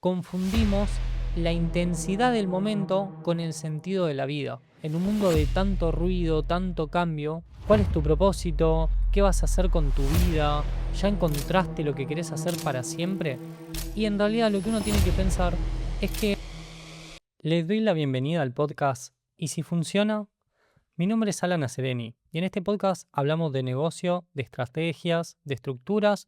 confundimos la intensidad del momento con el sentido de la vida. En un mundo de tanto ruido, tanto cambio, ¿cuál es tu propósito? ¿Qué vas a hacer con tu vida? ¿Ya encontraste lo que querés hacer para siempre? Y en realidad lo que uno tiene que pensar es que les doy la bienvenida al podcast Y si funciona. Mi nombre es Alan Acereni y en este podcast hablamos de negocio, de estrategias, de estructuras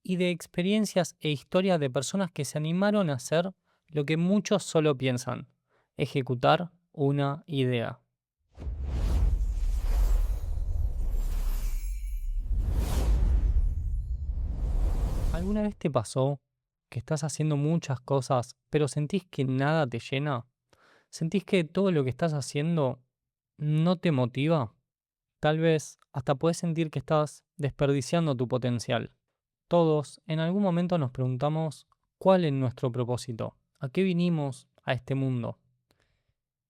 y de experiencias e historias de personas que se animaron a hacer lo que muchos solo piensan: ejecutar una idea. ¿Alguna vez te pasó que estás haciendo muchas cosas, pero sentís que nada te llena? ¿Sentís que todo lo que estás haciendo no te motiva? Tal vez hasta puedes sentir que estás desperdiciando tu potencial. Todos en algún momento nos preguntamos cuál es nuestro propósito, a qué vinimos a este mundo.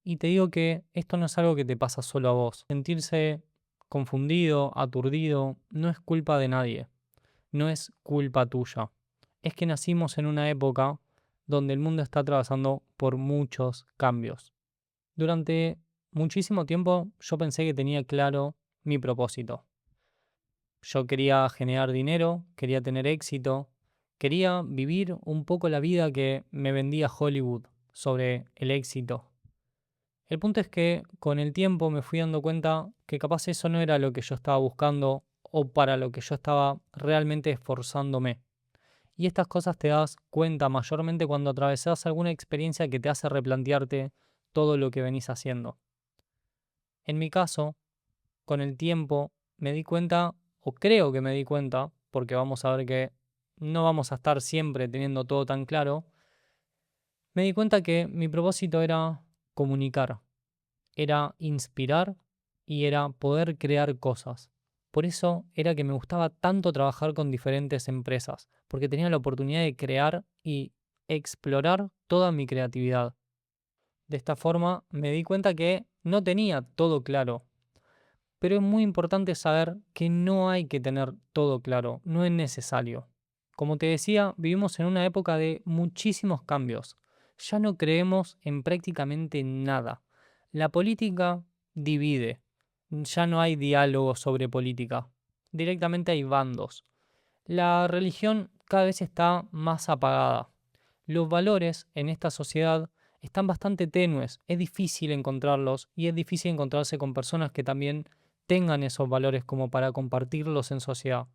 Y te digo que esto no es algo que te pasa solo a vos. Sentirse confundido, aturdido, no es culpa de nadie, no es culpa tuya. Es que nacimos en una época donde el mundo está atravesando por muchos cambios. Durante muchísimo tiempo yo pensé que tenía claro mi propósito. Yo quería generar dinero, quería tener éxito, quería vivir un poco la vida que me vendía Hollywood sobre el éxito. El punto es que con el tiempo me fui dando cuenta que capaz eso no era lo que yo estaba buscando o para lo que yo estaba realmente esforzándome. Y estas cosas te das cuenta mayormente cuando atravesás alguna experiencia que te hace replantearte todo lo que venís haciendo. En mi caso, con el tiempo me di cuenta, o creo que me di cuenta, porque vamos a ver que no vamos a estar siempre teniendo todo tan claro, me di cuenta que mi propósito era comunicar, era inspirar y era poder crear cosas. Por eso era que me gustaba tanto trabajar con diferentes empresas, porque tenía la oportunidad de crear y explorar toda mi creatividad. De esta forma me di cuenta que no tenía todo claro, pero es muy importante saber que no hay que tener todo claro, no es necesario. Como te decía, vivimos en una época de muchísimos cambios. Ya no creemos en prácticamente nada. La política divide. Ya no hay diálogo sobre política. Directamente hay bandos. La religión cada vez está más apagada. Los valores en esta sociedad están bastante tenues. Es difícil encontrarlos y es difícil encontrarse con personas que también tengan esos valores como para compartirlos en sociedad.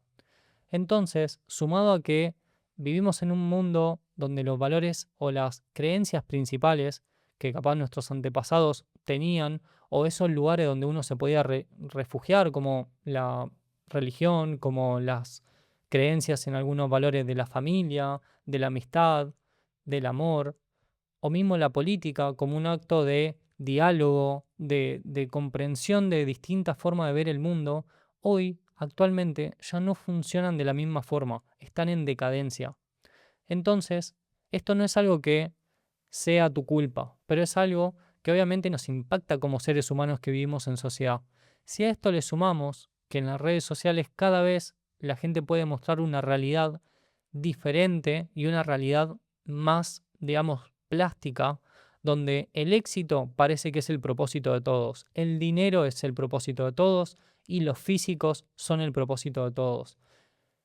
Entonces, sumado a que vivimos en un mundo donde los valores o las creencias principales que capaz nuestros antepasados tenían, o esos lugares donde uno se podía refugiar, como la religión, como las creencias en algunos valores de la familia, de la amistad, del amor, o mismo la política como un acto de diálogo, de comprensión de distintas formas de ver el mundo, hoy, actualmente, ya no funcionan de la misma forma, están en decadencia. Entonces, esto no es algo que sea tu culpa, pero es algo que obviamente nos impacta como seres humanos que vivimos en sociedad. Si a esto le sumamos que en las redes sociales cada vez la gente puede mostrar una realidad diferente y una realidad más, digamos, plástica, donde el éxito parece que es el propósito de todos, el dinero es el propósito de todos y los físicos son el propósito de todos.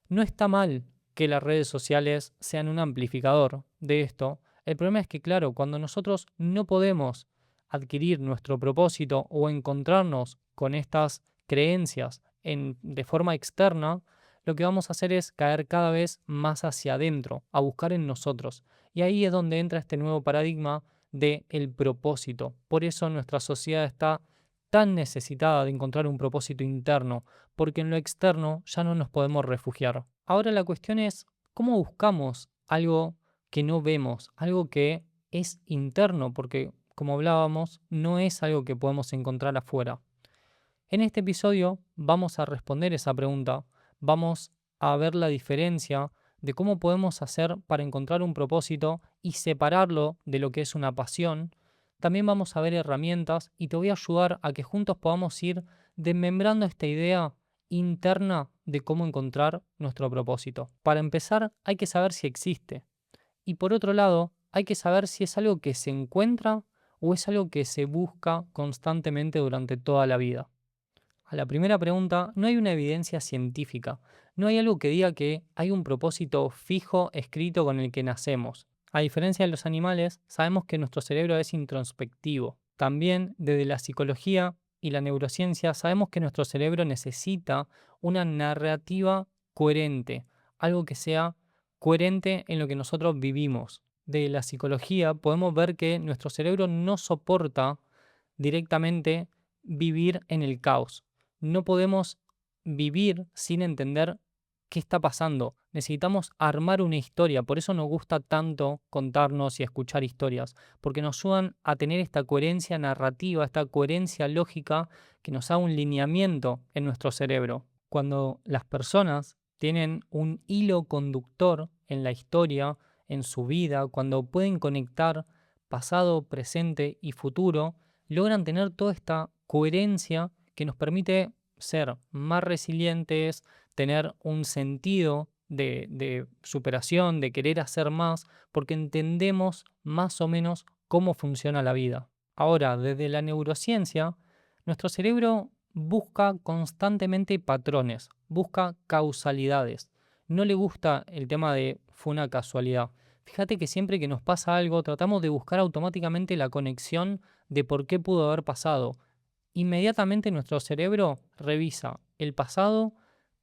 No está mal que las redes sociales sean un amplificador de esto. El problema es que, claro, cuando nosotros no podemos adquirir nuestro propósito o encontrarnos con estas creencias de forma externa, lo que vamos a hacer es caer cada vez más hacia adentro, a buscar en nosotros. Y ahí es donde entra este nuevo paradigma de el propósito. Por eso nuestra sociedad está tan necesitada de encontrar un propósito interno, porque en lo externo ya no nos podemos refugiar. Ahora la cuestión es, ¿cómo buscamos algo que no vemos, algo que es interno? Porque, como hablábamos, no es algo que podemos encontrar afuera. En este episodio vamos a responder esa pregunta, vamos a ver la diferencia de cómo podemos hacer para encontrar un propósito y separarlo de lo que es una pasión. También vamos a ver herramientas y te voy a ayudar a que juntos podamos ir desmembrando esta idea interna de cómo encontrar nuestro propósito. Para empezar, hay que saber si existe. Y por otro lado, Hay que saber si es algo que se encuentra o es algo que se busca constantemente durante toda la vida. A la primera pregunta, no hay una evidencia científica, no hay algo que diga que hay un propósito fijo escrito con el que nacemos. A diferencia de los animales, sabemos que nuestro cerebro es introspectivo. También desde la psicología y la neurociencia sabemos que nuestro cerebro necesita una narrativa coherente, algo que sea coherente en lo que nosotros vivimos. De la psicología podemos ver que nuestro cerebro no soporta directamente vivir en el caos. No podemos vivir sin entender qué está pasando. Necesitamos armar una historia. Por eso nos gusta tanto contarnos y escuchar historias, porque nos ayudan a tener esta coherencia narrativa, esta coherencia lógica que nos da un lineamiento en nuestro cerebro. Cuando las personas tienen un hilo conductor en la historia, en su vida, cuando pueden conectar pasado, presente y futuro, logran tener toda esta coherencia que nos permite ser más resilientes, tener un sentido de superación, de querer hacer más, porque entendemos más o menos cómo funciona la vida. Ahora, desde la neurociencia, nuestro cerebro busca constantemente patrones, busca causalidades. No le gusta el tema de fue una casualidad. Fíjate que siempre que nos pasa algo, tratamos de buscar automáticamente la conexión de por qué pudo haber pasado. Inmediatamente nuestro cerebro revisa el pasado,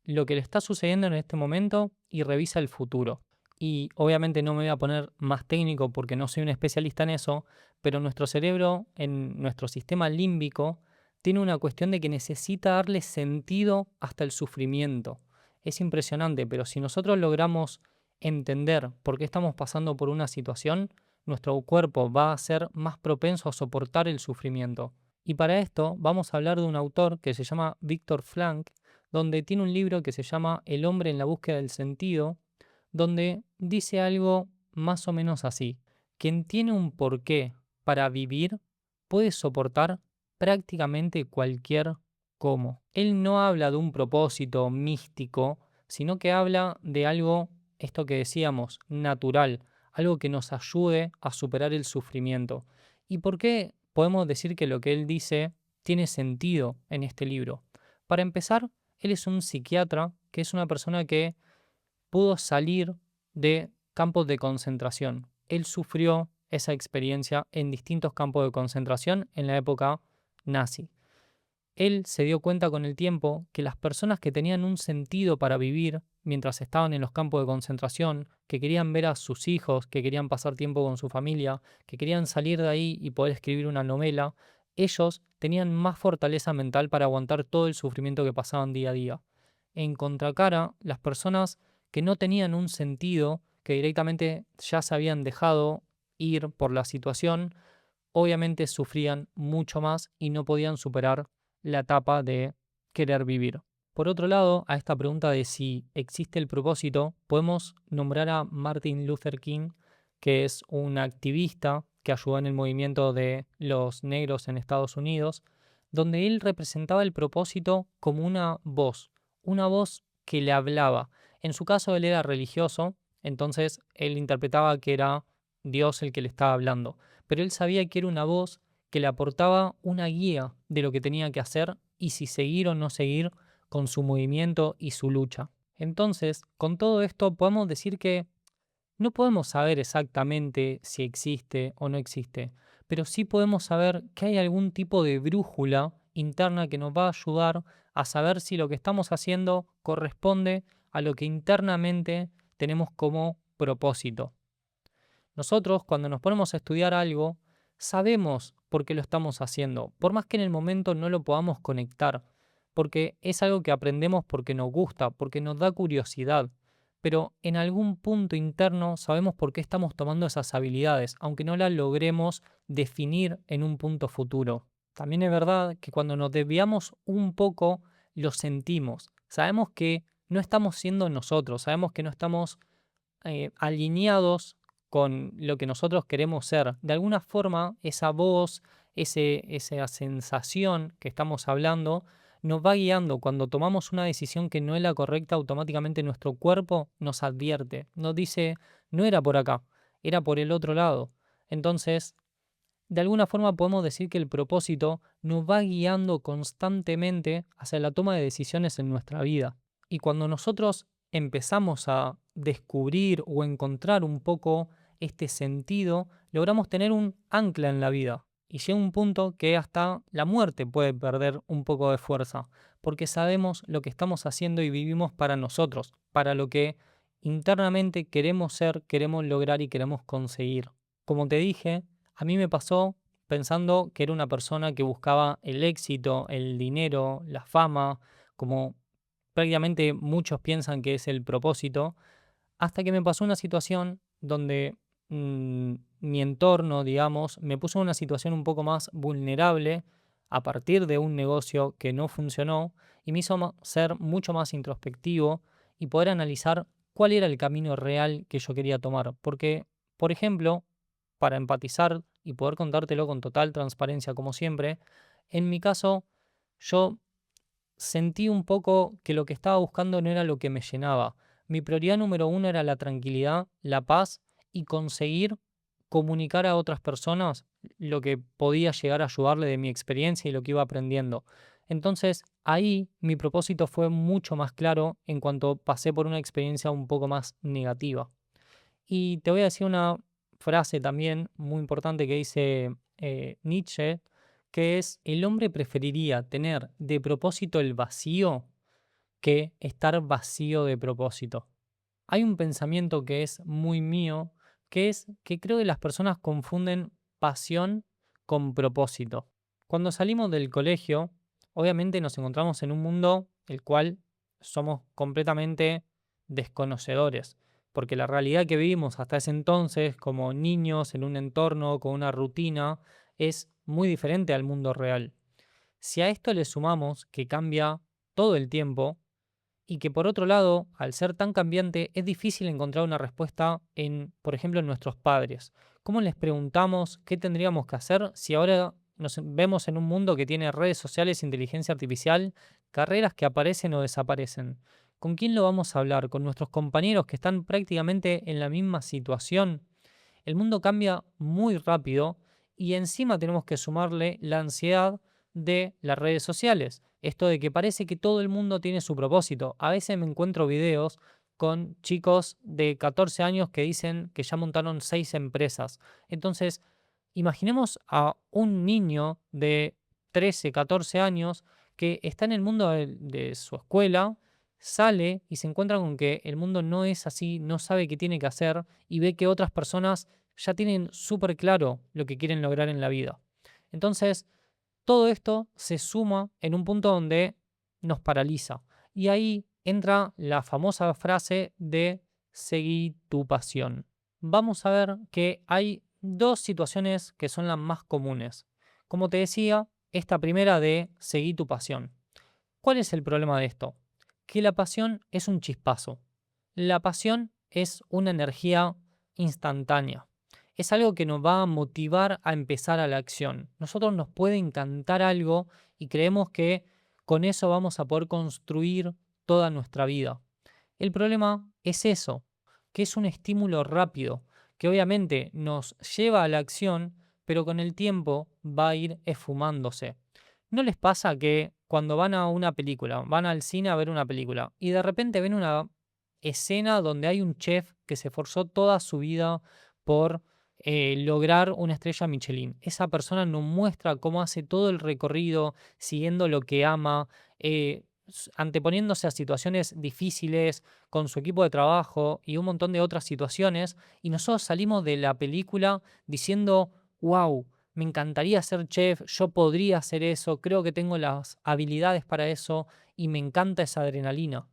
lo que le está sucediendo en este momento y revisa el futuro. Y obviamente no me voy a poner más técnico porque no soy un especialista en eso, pero nuestro cerebro, en nuestro sistema límbico, tiene una cuestión de que necesita darle sentido hasta el sufrimiento. Es impresionante, pero si nosotros logramos entender por qué estamos pasando por una situación, nuestro cuerpo va a ser más propenso a soportar el sufrimiento. Y para esto vamos a hablar de un autor que se llama Viktor Frankl, donde tiene un libro que se llama El hombre en la búsqueda del sentido, donde dice algo más o menos así: quien tiene un porqué para vivir puede soportar prácticamente cualquier cómo. Él no habla de un propósito místico, sino que habla de algo, esto que decíamos, natural, algo que nos ayude a superar el sufrimiento. ¿Y por qué podemos decir que lo que él dice tiene sentido en este libro? Para empezar, él es un psiquiatra, que es una persona que pudo salir de campos de concentración. Él sufrió esa experiencia en distintos campos de concentración en la época nazi. Él se dio cuenta con el tiempo que las personas que tenían un sentido para vivir mientras estaban en los campos de concentración, que querían ver a sus hijos, que querían pasar tiempo con su familia, que querían salir de ahí y poder escribir una novela, ellos tenían más fortaleza mental para aguantar todo el sufrimiento que pasaban día a día. En contracara, las personas que no tenían un sentido, que directamente ya se habían dejado ir por la situación, obviamente sufrían mucho más y no podían superar la etapa de querer vivir. Por otro lado, a esta pregunta de si existe el propósito, podemos nombrar a Martin Luther King, que es un activista que ayudó en el movimiento de los negros en Estados Unidos, donde él representaba el propósito como una voz que le hablaba. En su caso, él era religioso, entonces él interpretaba que era Dios el que le estaba hablando, pero él sabía que era una voz que le aportaba una guía de lo que tenía que hacer y si seguir o no seguir con su movimiento y su lucha. Entonces, con todo esto podemos decir que no podemos saber exactamente si existe o no existe, pero sí podemos saber que hay algún tipo de brújula interna que nos va a ayudar a saber si lo que estamos haciendo corresponde a lo que internamente tenemos como propósito. Nosotros, cuando nos ponemos a estudiar algo, sabemos por qué lo estamos haciendo, por más que en el momento no lo podamos conectar, porque es algo que aprendemos porque nos gusta, porque nos da curiosidad, pero en algún punto interno sabemos por qué estamos tomando esas habilidades, aunque no las logremos definir en un punto futuro. También es verdad que cuando nos desviamos un poco, lo sentimos. Sabemos que no estamos siendo nosotros, sabemos que no estamos alineados con lo que nosotros queremos ser. De alguna forma, esa voz, esa sensación que estamos hablando, nos va guiando. Cuando tomamos una decisión que no es la correcta, automáticamente nuestro cuerpo nos advierte, nos dice, no era por acá. era por el otro lado. Entonces, de alguna forma podemos decir que el propósito nos va guiando constantemente hacia la toma de decisiones en nuestra vida. Y cuando nosotros empezamos a descubrir o encontrar un poco este sentido, logramos tener un ancla en la vida. Y llega un punto que hasta la muerte puede perder un poco de fuerza, porque sabemos lo que estamos haciendo y vivimos para nosotros, para lo que internamente queremos ser, queremos lograr y queremos conseguir. Como te dije, a mí me pasó pensando que era una persona que buscaba el éxito, el dinero, la fama, como prácticamente muchos piensan que es el propósito, hasta que me pasó una situación donde mi entorno, digamos, me puso en una situación un poco más vulnerable a partir de un negocio que no funcionó y me hizo ser mucho más introspectivo y poder analizar cuál era el camino real que yo quería tomar. Porque, por ejemplo, para empatizar y poder contártelo con total transparencia como siempre, en mi caso, yo sentí un poco que lo que estaba buscando no era lo que me llenaba. Mi prioridad número uno era la tranquilidad, la paz y conseguir comunicar a otras personas lo que podía llegar a ayudarle de mi experiencia y lo que iba aprendiendo. Entonces, ahí mi propósito fue mucho más claro en cuanto pasé por una experiencia un poco más negativa. Y te voy a decir una frase también muy importante que dice Nietzsche, que es: el hombre preferiría tener de propósito el vacío que estar vacío de propósito. Hay un pensamiento que es muy mío, que es que creo que las personas confunden pasión con propósito. Cuando salimos del colegio, obviamente nos encontramos en un mundo el cual somos completamente desconocedores, porque la realidad que vivimos hasta ese entonces como niños en un entorno con una rutina es muy diferente al mundo real. Si a esto le sumamos que cambia todo el tiempo, y que por otro lado, al ser tan cambiante, es difícil encontrar una respuesta en, por ejemplo, en nuestros padres. ¿Cómo les preguntamos qué tendríamos que hacer si ahora nos vemos en un mundo que tiene redes sociales, inteligencia artificial, carreras que aparecen o desaparecen? ¿Con quién lo vamos a hablar? ¿Con nuestros compañeros que están prácticamente en la misma situación? El mundo cambia muy rápido y encima tenemos que sumarle la ansiedad de las redes sociales. Esto de que parece que todo el mundo tiene su propósito. A veces me encuentro videos con chicos de 14 años que dicen que ya montaron 6 empresas. Entonces, imaginemos a un niño de 13, 14 años que está en el mundo de su escuela, sale y se encuentra con que el mundo no es así, no sabe qué tiene que hacer y ve que otras personas ya tienen súper claro lo que quieren lograr en la vida. Entonces, todo esto se suma en un punto donde nos paraliza. Y ahí entra la famosa frase de seguí tu pasión. Vamos a ver que hay dos situaciones que son las más comunes. Como te decía, esta primera de seguí tu pasión. ¿Cuál es el problema de esto? Que la pasión es un chispazo. La pasión es una energía instantánea. Es algo que nos va a motivar a empezar a la acción. Nosotros nos puede encantar algo y creemos que con eso vamos a poder construir toda nuestra vida. El problema es eso, que es un estímulo rápido, que obviamente nos lleva a la acción, pero con el tiempo va a ir esfumándose. ¿No les pasa que cuando van a una película, van al cine a ver una película y de repente ven una escena donde hay un chef que se esforzó toda su vida por lograr una estrella Michelin? Esa persona nos muestra cómo hace todo el recorrido siguiendo lo que ama, anteponiéndose a situaciones difíciles con su equipo de trabajo y un montón de otras situaciones, y nosotros salimos de la película diciendo: wow, me encantaría ser chef, yo podría hacer eso, creo que tengo las habilidades para eso y me encanta esa adrenalina.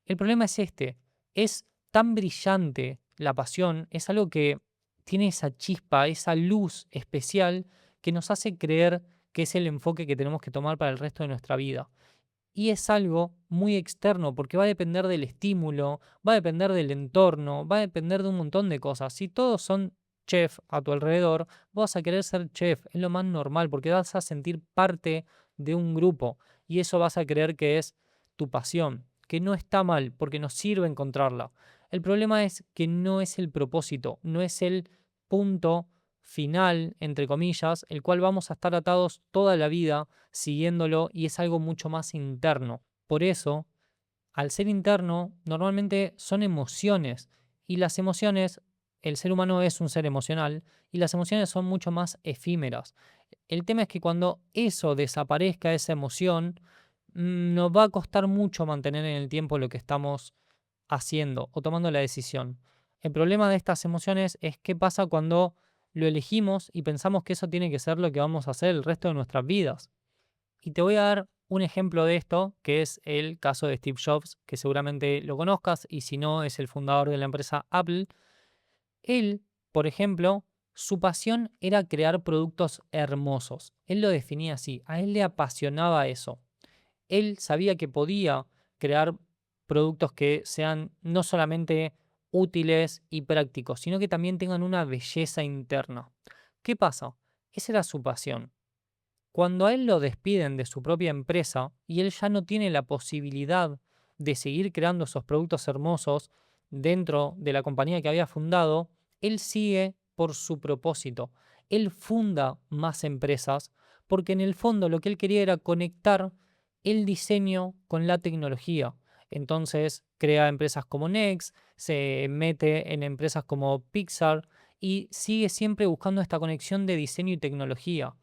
El problema es este, es tan brillante la pasión, es algo que tiene esa chispa, esa luz especial que nos hace creer que es el enfoque que tenemos que tomar para el resto de nuestra vida. Y es algo muy externo porque va a depender del estímulo, va a depender del entorno, va a depender de un montón de cosas. Si todos son chef a tu alrededor, vas a querer ser chef, es lo más normal porque vas a sentir parte de un grupo y eso vas a creer que es tu pasión, que no está mal porque nos sirve encontrarla. El problema es que no es el propósito, no es el punto final, entre comillas, el cual vamos a estar atados toda la vida siguiéndolo y es algo mucho más interno. Por eso, al ser interno, normalmente son emociones y las emociones, el ser humano es un ser emocional y las emociones son mucho más efímeras. El tema es que cuando eso desaparezca, esa emoción, nos va a costar mucho mantener en el tiempo lo que estamos haciendo o tomando la decisión. El problema de estas emociones es qué pasa cuando lo elegimos y pensamos que eso tiene que ser lo que vamos a hacer el resto de nuestras vidas. Y te voy a dar un ejemplo de esto, que es el caso de Steve Jobs, que seguramente lo conozcas, y si no, es el fundador de la empresa Apple. Él, por ejemplo, su pasión era crear productos hermosos. Él lo definía así, a él le apasionaba eso. Él sabía que podía crear productos que sean no solamente útiles y prácticos, sino que también tengan una belleza interna. ¿Qué pasa? Esa era su pasión. Cuando a él lo despiden de su propia empresa y él ya no tiene la posibilidad de seguir creando esos productos hermosos dentro de la compañía que había fundado, él sigue por su propósito. Él funda más empresas porque en el fondo lo que él quería era conectar el diseño con la tecnología. Entonces crea empresas como Next, se mete en empresas como Pixar y sigue siempre buscando esta conexión de diseño y tecnología.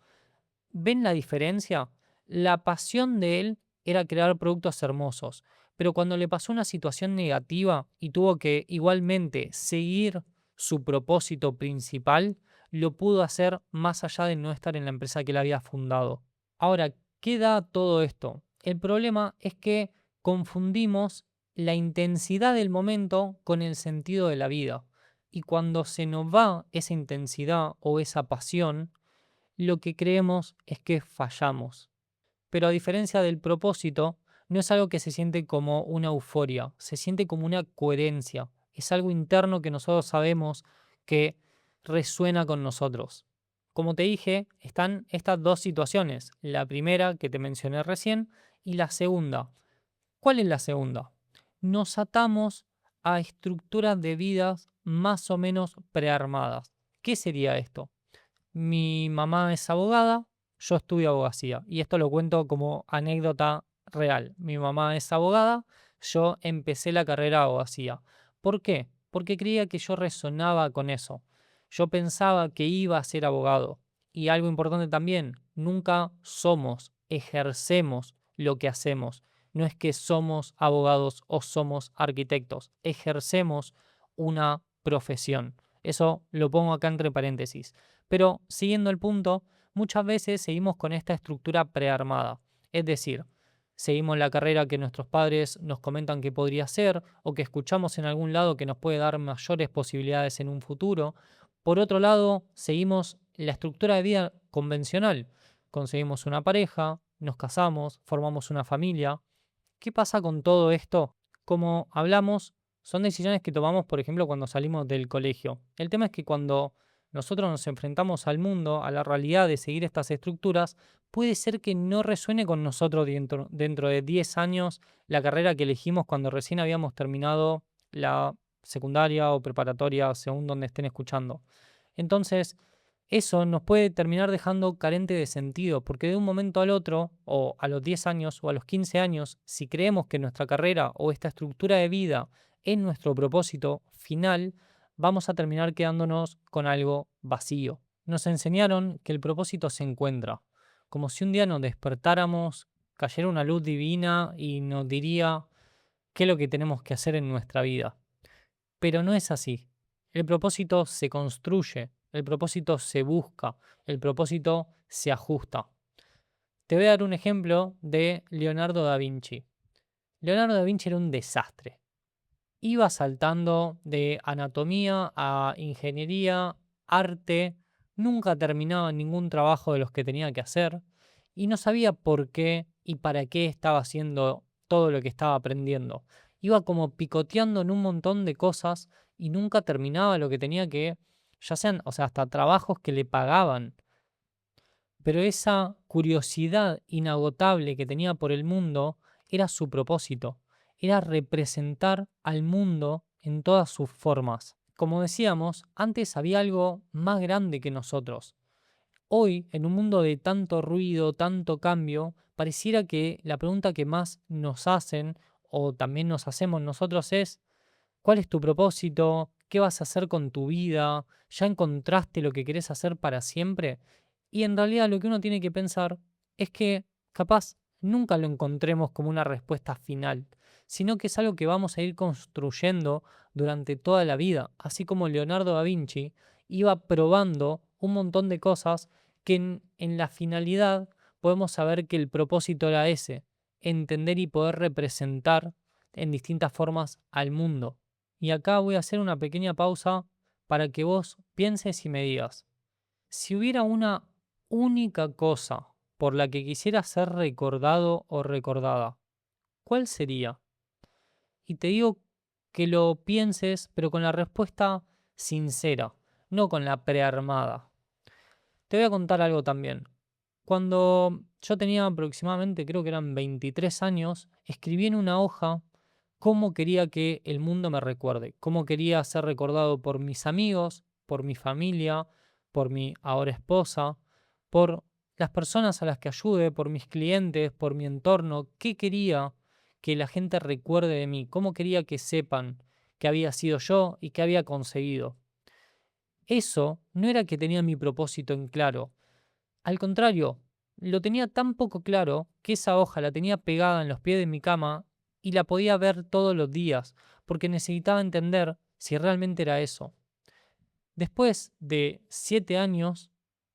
¿Ven la diferencia? La pasión de él era crear productos hermosos, pero cuando le pasó una situación negativa y tuvo que igualmente seguir su propósito principal, lo pudo hacer más allá de no estar en la empresa que él había fundado. Ahora, ¿qué da todo esto? El problema es que confundimos la intensidad del momento con el sentido de la vida. Y cuando se nos va esa intensidad o esa pasión, lo que creemos es que fallamos. Pero a diferencia del propósito, no es algo que se siente como una euforia, se siente como una coherencia. Es algo interno que nosotros sabemos que resuena con nosotros. Como te dije, están estas dos situaciones. La primera que te mencioné recién y la segunda. ¿Cuál es la segunda? Nos atamos a estructuras de vidas más o menos prearmadas. ¿Qué sería esto? Mi mamá es abogada, yo estudio abogacía. Y esto lo cuento como anécdota real. Mi mamá es abogada, yo empecé la carrera de abogacía. ¿Por qué? Porque creía que yo resonaba con eso. Yo pensaba que iba a ser abogado. Y algo importante también, nunca somos, ejercemos lo que hacemos. No es que somos abogados o somos arquitectos, ejercemos una profesión. Eso lo pongo acá entre paréntesis. Pero siguiendo el punto, muchas veces seguimos con esta estructura prearmada. Es decir, seguimos la carrera que nuestros padres nos comentan que podría ser o que escuchamos en algún lado que nos puede dar mayores posibilidades en un futuro. Por otro lado, seguimos la estructura de vida convencional. Conseguimos una pareja, nos casamos, formamos una familia. ¿Qué pasa con todo esto? Como hablamos, son decisiones que tomamos, por ejemplo, cuando salimos del colegio. El tema es que cuando nosotros nos enfrentamos al mundo, a la realidad de seguir estas estructuras, puede ser que no resuene con nosotros dentro de 10 años la carrera que elegimos cuando recién habíamos terminado la secundaria o preparatoria, según donde estén escuchando. Entonces, eso nos puede terminar dejando carente de sentido, porque de un momento al otro, o a los 10 años o a los 15 años, si creemos que nuestra carrera o esta estructura de vida es nuestro propósito final, vamos a terminar quedándonos con algo vacío. Nos enseñaron que el propósito se encuentra, como si un día nos despertáramos, cayera una luz divina y nos diría qué es lo que tenemos que hacer en nuestra vida. Pero no es así. El propósito se construye, el propósito se busca, el propósito se ajusta. Te voy a dar un ejemplo de Leonardo da Vinci. Leonardo da Vinci era un desastre. Iba saltando de anatomía a ingeniería, arte, nunca terminaba ningún trabajo de los que tenía que hacer y no sabía por qué y para qué estaba haciendo todo lo que estaba aprendiendo. Iba como picoteando en un montón de cosas y nunca terminaba lo que tenía que, ya sean, o sea, hasta trabajos que le pagaban. Pero esa curiosidad inagotable que tenía por el mundo era su propósito, era representar al mundo en todas sus formas. Como decíamos, antes había algo más grande que nosotros. Hoy, en un mundo de tanto ruido, tanto cambio, pareciera que la pregunta que más nos hacen o también nos hacemos nosotros es: ¿cuál es tu propósito? ¿Qué vas a hacer con tu vida? ¿Ya encontraste lo que querés hacer para siempre? Y en realidad lo que uno tiene que pensar es que capaz nunca lo encontremos como una respuesta final, sino que es algo que vamos a ir construyendo durante toda la vida, así como Leonardo da Vinci iba probando un montón de cosas que en la finalidad podemos saber que el propósito era ese: entender y poder representar en distintas formas al mundo. Y acá voy a hacer una pequeña pausa para que vos pienses y me digas: si hubiera una única cosa por la que quisiera ser recordado o recordada, ¿cuál sería? Y te digo que lo pienses, pero con la respuesta sincera, no con la prearmada. Te voy a contar algo también. Cuando yo tenía aproximadamente, creo que eran 23 años, escribí en una hoja cómo quería que el mundo me recuerde, cómo quería ser recordado por mis amigos, por mi familia, por mi ahora esposa, por las personas a las que ayude, por mis clientes, por mi entorno, qué quería que la gente recuerde de mí, cómo quería que sepan que había sido yo y que había conseguido. Eso no era que tenía mi propósito en claro, al contrario, lo tenía tan poco claro que esa hoja la tenía pegada en los pies de mi cama y la podía ver todos los días, porque necesitaba entender si realmente era eso. Después de 7 años,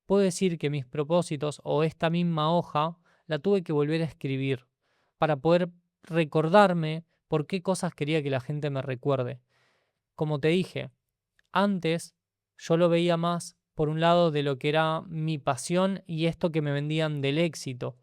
puedo decir que mis propósitos o esta misma hoja la tuve que volver a escribir para poder recordarme por qué cosas quería que la gente me recuerde. Como te dije, antes yo lo veía más por un lado de lo que era mi pasión y esto que me vendían del éxito.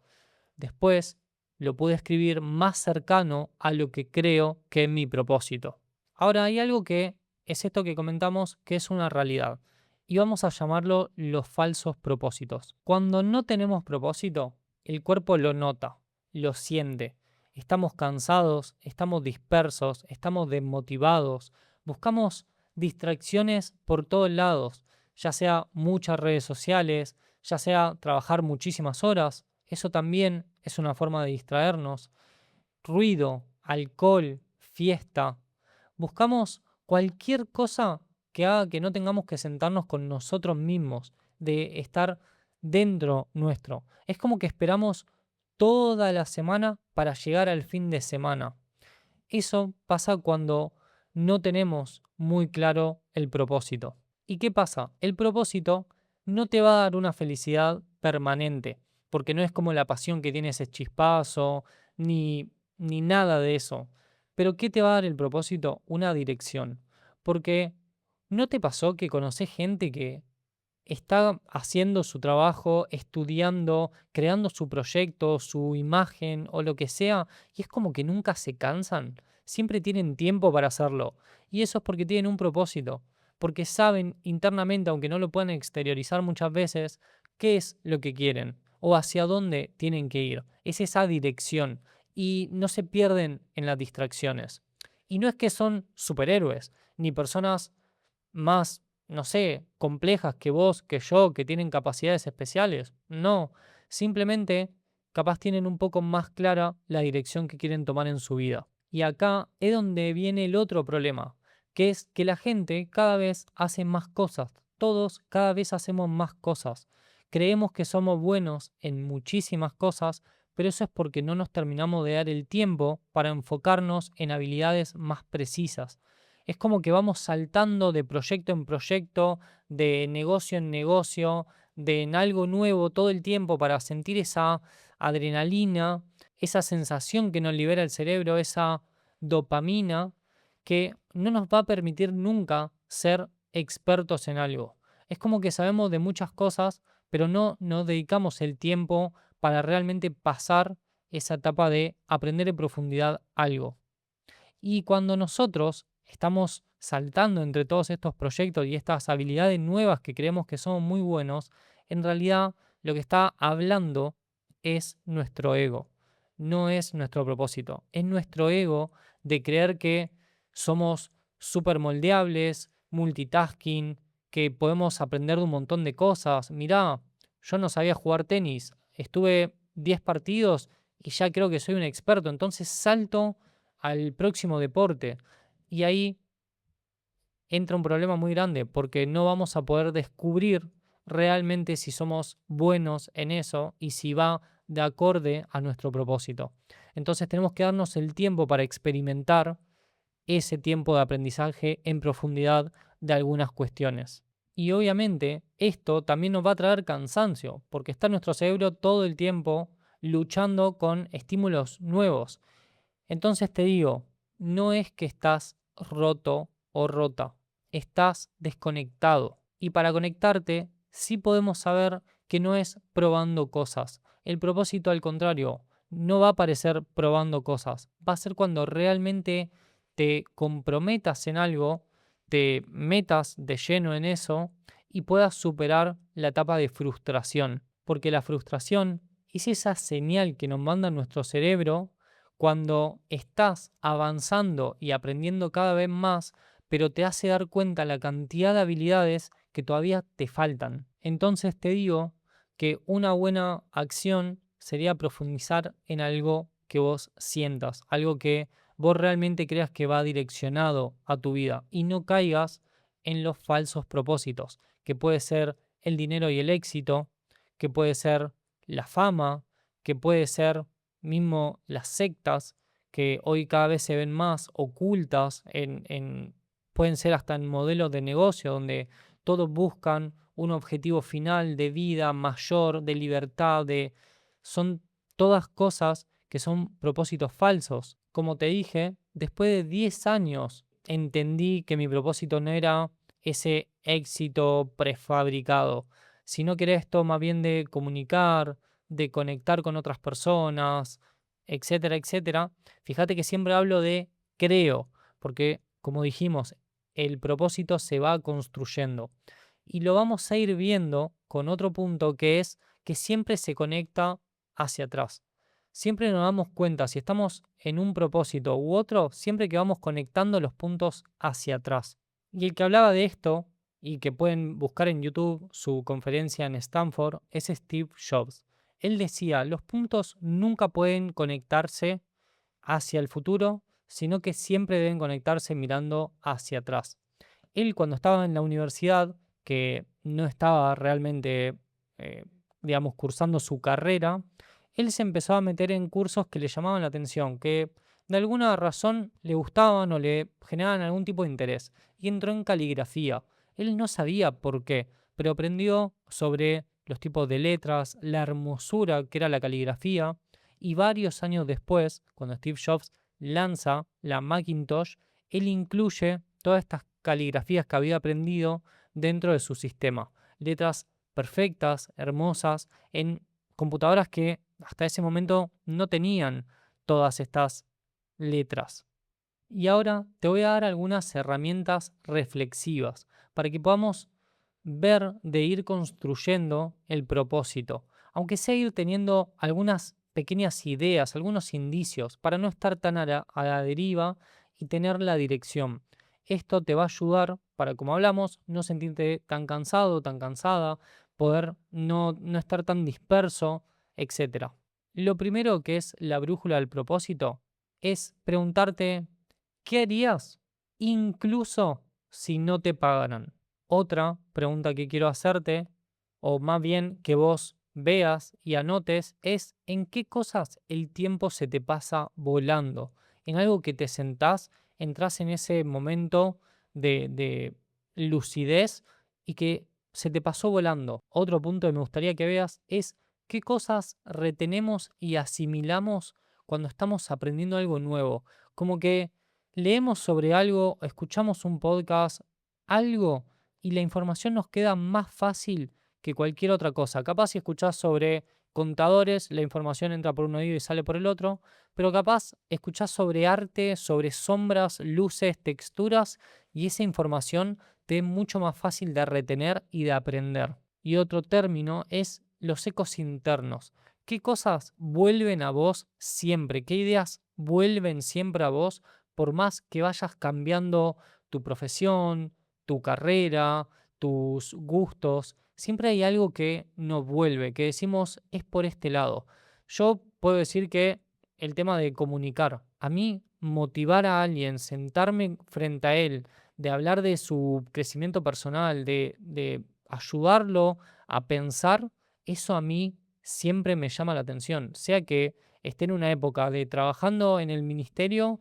Después lo pude escribir más cercano a lo que creo que es mi propósito. Ahora hay algo que es esto que comentamos, que es una realidad, y vamos a llamarlo los falsos propósitos. Cuando no tenemos propósito, el cuerpo lo nota, lo siente. Estamos cansados, estamos dispersos, estamos desmotivados, buscamos distracciones por todos lados, ya sea muchas redes sociales, ya sea trabajar muchísimas horas. Eso también es una forma de distraernos. Ruido, alcohol, fiesta. Buscamos cualquier cosa que haga que no tengamos que sentarnos con nosotros mismos, de estar dentro nuestro. Es como que esperamos toda la semana para llegar al fin de semana. Eso pasa cuando no tenemos muy claro el propósito. ¿Y qué pasa? El propósito no te va a dar una felicidad permanente, porque no es como la pasión que tiene ese chispazo, ni nada de eso. Pero ¿qué te va a dar el propósito? Una dirección. Porque ¿no te pasó que conoces gente que está haciendo su trabajo, estudiando, creando su proyecto, su imagen o lo que sea, y es como que nunca se cansan? Siempre tienen tiempo para hacerlo. Y eso es porque tienen un propósito, porque saben internamente, aunque no lo puedan exteriorizar muchas veces, qué es lo que quieren o hacia dónde tienen que ir. Es esa dirección y no se pierden en las distracciones. Y no es que son superhéroes, ni personas más, no sé, complejas que vos, que yo, que tienen capacidades especiales. No, simplemente capaz tienen un poco más clara la dirección que quieren tomar en su vida. Y acá es donde viene el otro problema, que es que la gente cada vez hace más cosas. Todos cada vez hacemos más cosas. Creemos que somos buenos en muchísimas cosas, pero eso es porque no nos terminamos de dar el tiempo para enfocarnos en habilidades más precisas. Es como que vamos saltando de proyecto en proyecto, de negocio en negocio, de en algo nuevo todo el tiempo para sentir esa adrenalina, esa sensación que nos libera el cerebro, esa dopamina que no nos va a permitir nunca ser expertos en algo. Es como que sabemos de muchas cosas, pero no nos dedicamos el tiempo para realmente pasar esa etapa de aprender en profundidad algo. Y cuando nosotros estamos saltando entre todos estos proyectos y estas habilidades nuevas que creemos que son muy buenos, en realidad lo que está hablando es nuestro ego, no es nuestro propósito, es nuestro ego de creer que somos súper moldeables, multitasking, que podemos aprender de un montón de cosas. Mirá, yo no sabía jugar tenis, estuve 10 partidos y ya creo que soy un experto, entonces salto al próximo deporte. Y ahí entra un problema muy grande porque no vamos a poder descubrir realmente si somos buenos en eso y si va de acorde a nuestro propósito. Entonces tenemos que darnos el tiempo para experimentar ese tiempo de aprendizaje en profundidad de algunas cuestiones. Y obviamente esto también nos va a traer cansancio, porque está nuestro cerebro todo el tiempo luchando con estímulos nuevos. Entonces te digo, no es que estás roto o rota, estás desconectado. Y para conectarte, sí podemos saber que no es probando cosas. El propósito, al contrario, no va a aparecer probando cosas. Va a ser cuando realmente te comprometas en algo, te metas de lleno en eso y puedas superar la etapa de frustración. Porque la frustración es esa señal que nos manda nuestro cerebro cuando estás avanzando y aprendiendo cada vez más, pero te hace dar cuenta la cantidad de habilidades que todavía te faltan. Entonces te digo que una buena acción sería profundizar en algo que vos sientas, algo que vos realmente creas que va direccionado a tu vida y no caigas en los falsos propósitos, que puede ser el dinero y el éxito, que puede ser la fama, que puede ser mismo las sectas, que hoy cada vez se ven más ocultas, pueden ser hasta en modelos de negocio, donde todos buscan un objetivo final de vida mayor, de libertad, son todas cosas que son propósitos falsos. Como te dije, después de 10 años entendí que mi propósito no era ese éxito prefabricado, sino que era esto más bien de comunicar, de conectar con otras personas, etcétera, etcétera. Fíjate que siempre hablo de creo, porque como dijimos, el propósito se va construyendo. Y lo vamos a ir viendo con otro punto que es que siempre se conecta hacia atrás. Siempre nos damos cuenta si estamos en un propósito u otro, siempre que vamos conectando los puntos hacia atrás. Y el que hablaba de esto, y que pueden buscar en YouTube su conferencia en Stanford, es Steve Jobs. Él decía, los puntos nunca pueden conectarse hacia el futuro, sino que siempre deben conectarse mirando hacia atrás. Él cuando estaba en la universidad, que no estaba realmente, eh, digamos, cursando su carrera, él se empezó a meter en cursos que le llamaban la atención, que de alguna razón le gustaban o le generaban algún tipo de interés, y entró en caligrafía. Él no sabía por qué, pero aprendió sobre los tipos de letras, la hermosura que era la caligrafía, y varios años después, cuando Steve Jobs lanza la Macintosh, él incluye todas estas caligrafías que había aprendido dentro de su sistema. Letras perfectas, hermosas, en computadoras que hasta ese momento no tenían todas estas letras. Y ahora te voy a dar algunas herramientas reflexivas para que podamos ver de ir construyendo el propósito, aunque sea ir teniendo algunas pequeñas ideas, algunos indicios, para no estar tan a la deriva y tener la dirección. Esto te va a ayudar para, como hablamos, no sentirte tan cansado, tan cansada, poder no estar tan disperso, etcétera. Lo primero que es la brújula del propósito es preguntarte, ¿qué harías incluso si no te pagaran? Otra pregunta que quiero hacerte, o más bien que vos veas y anotes, es en qué cosas el tiempo se te pasa volando. En algo que te sentás, entras en ese momento de lucidez y que se te pasó volando. Otro punto que me gustaría que veas es qué cosas retenemos y asimilamos cuando estamos aprendiendo algo nuevo. Como que leemos sobre algo, escuchamos un podcast, algo, y la información nos queda más fácil que cualquier otra cosa. Capaz si escuchás sobre contadores, la información entra por un oído y sale por el otro, pero capaz escuchás sobre arte, sobre sombras, luces, texturas, y esa información te es mucho más fácil de retener y de aprender. Y otro término es los ecos internos. ¿Qué cosas vuelven a vos siempre? ¿Qué ideas vuelven siempre a vos por más que vayas cambiando tu profesión, tu carrera, tus gustos. Siempre hay algo que nos vuelve, que decimos es por este lado. Yo puedo decir que el tema de comunicar, a mí motivar a alguien, sentarme frente a él, de hablar de su crecimiento personal, de ayudarlo a pensar, eso a mí siempre me llama la atención. Sea que esté en una época de trabajando en el ministerio,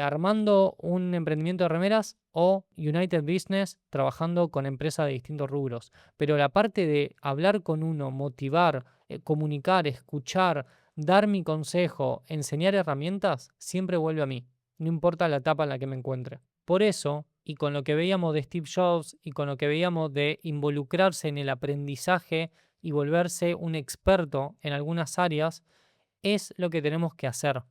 armando un emprendimiento de remeras o United Business trabajando con empresas de distintos rubros. Pero la parte de hablar con uno, motivar, comunicar, escuchar, dar mi consejo, enseñar herramientas, siempre vuelve a mí, no importa la etapa en la que me encuentre. Por eso, y con lo que veíamos de Steve Jobs y con lo que veíamos de involucrarse en el aprendizaje y volverse un experto en algunas áreas, es lo que tenemos que hacer.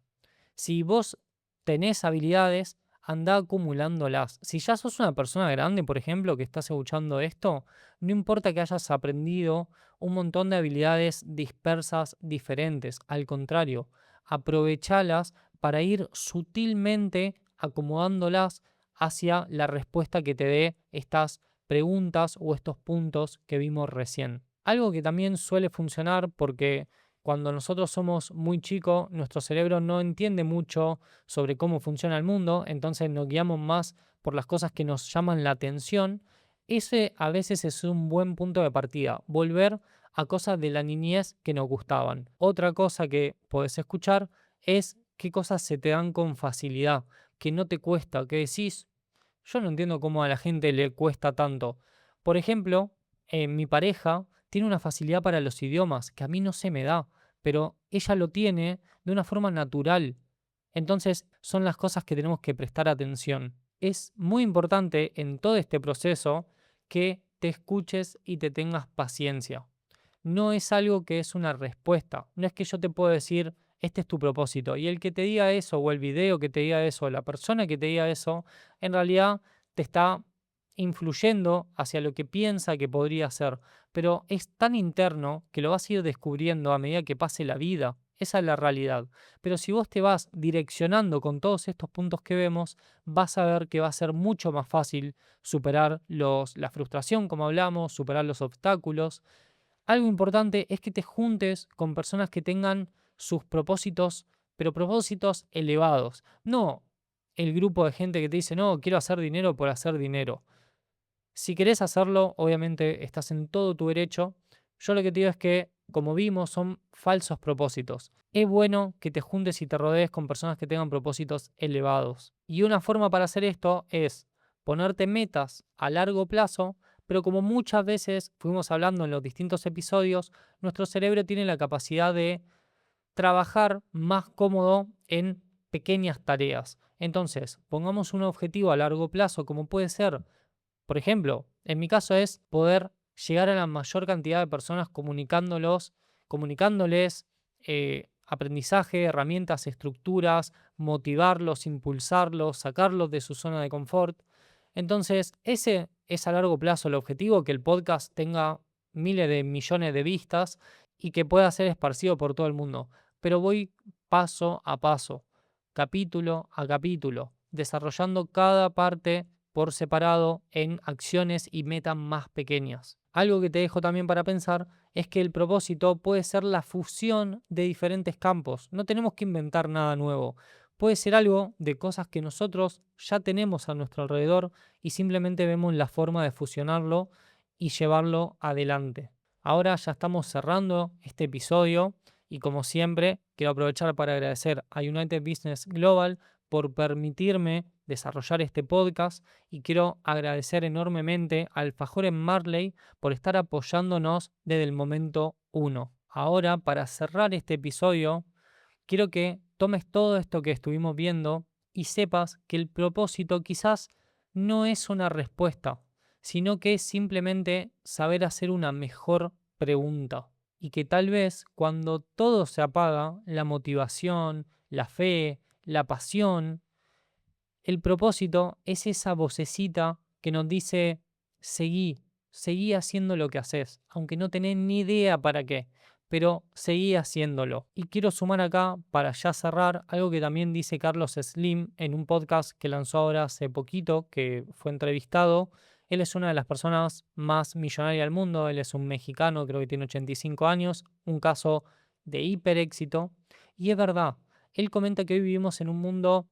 Si vos tenés habilidades, anda acumulándolas. Si ya sos una persona grande, por ejemplo, que estás escuchando esto, no importa que hayas aprendido un montón de habilidades dispersas diferentes. Al contrario, aprovechalas para ir sutilmente acomodándolas hacia la respuesta que te dé estas preguntas o estos puntos que vimos recién. Algo que también suele funcionar porque cuando nosotros somos muy chicos, nuestro cerebro no entiende mucho sobre cómo funciona el mundo, entonces nos guiamos más por las cosas que nos llaman la atención. Ese a veces es un buen punto de partida, volver a cosas de la niñez que nos gustaban. Otra cosa que podés escuchar es qué cosas se te dan con facilidad, que no te cuesta, que decís, yo no entiendo cómo a la gente le cuesta tanto. Por ejemplo, mi pareja tiene una facilidad para los idiomas que a mí no se me da, pero ella lo tiene de una forma natural. Entonces son las cosas que tenemos que prestar atención. Es muy importante en todo este proceso que te escuches y te tengas paciencia. No es algo que es una respuesta. No es que yo te puedo decir, este es tu propósito. Y el que te diga eso, o el video que te diga eso, o la persona que te diga eso, en realidad te está influyendo hacia lo que piensa que podría ser. Pero es tan interno que lo vas a ir descubriendo a medida que pase la vida. Esa es la realidad. Pero si vos te vas direccionando con todos estos puntos que vemos, vas a ver que va a ser mucho más fácil superar la frustración, como hablamos, superar los obstáculos. Algo importante es que te juntes con personas que tengan sus propósitos, pero propósitos elevados. No el grupo de gente que te dice, no, quiero hacer dinero por hacer dinero. Si querés hacerlo, obviamente estás en todo tu derecho. Yo lo que te digo es que, como vimos, son falsos propósitos. Es bueno que te juntes y te rodees con personas que tengan propósitos elevados. Y una forma para hacer esto es ponerte metas a largo plazo, pero como muchas veces fuimos hablando en los distintos episodios, nuestro cerebro tiene la capacidad de trabajar más cómodo en pequeñas tareas. Entonces, pongamos un objetivo a largo plazo, como puede ser, por ejemplo, en mi caso es poder llegar a la mayor cantidad de personas comunicándoles aprendizaje, herramientas, estructuras, motivarlos, impulsarlos, sacarlos de su zona de confort. Entonces, ese es a largo plazo el objetivo, que el podcast tenga miles de millones de vistas y que pueda ser esparcido por todo el mundo. Pero voy paso a paso, capítulo a capítulo, desarrollando cada parte por separado en acciones y metas más pequeñas. Algo que te dejo también para pensar es que el propósito puede ser la fusión de diferentes campos. No tenemos que inventar nada nuevo. Puede ser algo de cosas que nosotros ya tenemos a nuestro alrededor y simplemente vemos la forma de fusionarlo y llevarlo adelante. Ahora ya estamos cerrando este episodio y como siempre quiero aprovechar para agradecer a United Business Global por permitirme desarrollar este podcast y quiero agradecer enormemente a Alfajores Marley por estar apoyándonos desde el momento uno. Ahora, para cerrar este episodio, quiero que tomes todo esto que estuvimos viendo y sepas que el propósito quizás no es una respuesta, sino que es simplemente saber hacer una mejor pregunta. Y que tal vez cuando todo se apaga, la motivación, la fe, la pasión, el propósito es esa vocecita que nos dice, seguí haciendo lo que haces, aunque no tenés ni idea para qué, pero seguí haciéndolo. Y quiero sumar acá, para ya cerrar, algo que también dice Carlos Slim en un podcast que lanzó ahora hace poquito, que fue entrevistado. Él es una de las personas más millonarias del mundo, él es un mexicano, creo que tiene 85 años, un caso de hiper éxito. Y es verdad, él comenta que hoy vivimos en un mundo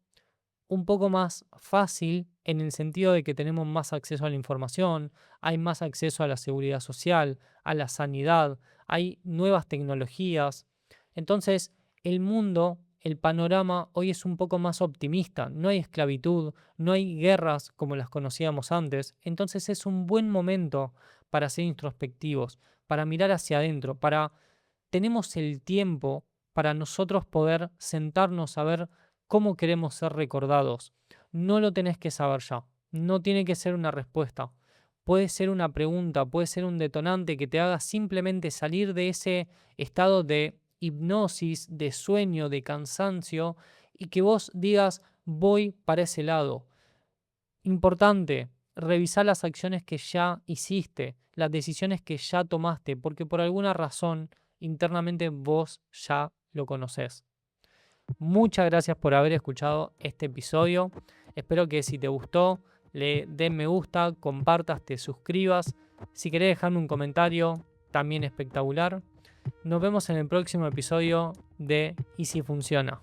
un poco más fácil en el sentido de que tenemos más acceso a la información, hay más acceso a la seguridad social, a la sanidad, hay nuevas tecnologías. Entonces, el mundo, el panorama hoy es un poco más optimista. No hay esclavitud, no hay guerras como las conocíamos antes. Entonces es un buen momento para ser introspectivos, para mirar hacia adentro, para tenemos el tiempo para nosotros poder sentarnos a ver cómo queremos ser recordados. No lo tenés que saber ya, no tiene que ser una respuesta. Puede ser una pregunta, puede ser un detonante que te haga simplemente salir de ese estado de hipnosis, de sueño, de cansancio, y que vos digas, voy para ese lado. Importante, revisar las acciones que ya hiciste, las decisiones que ya tomaste, porque por alguna razón internamente vos ya lo conocés. Muchas gracias por haber escuchado este episodio. Espero que si te gustó, le des me gusta, compartas, te suscribas. Si querés dejarme un comentario, también espectacular. Nos vemos en el próximo episodio de Y si funciona.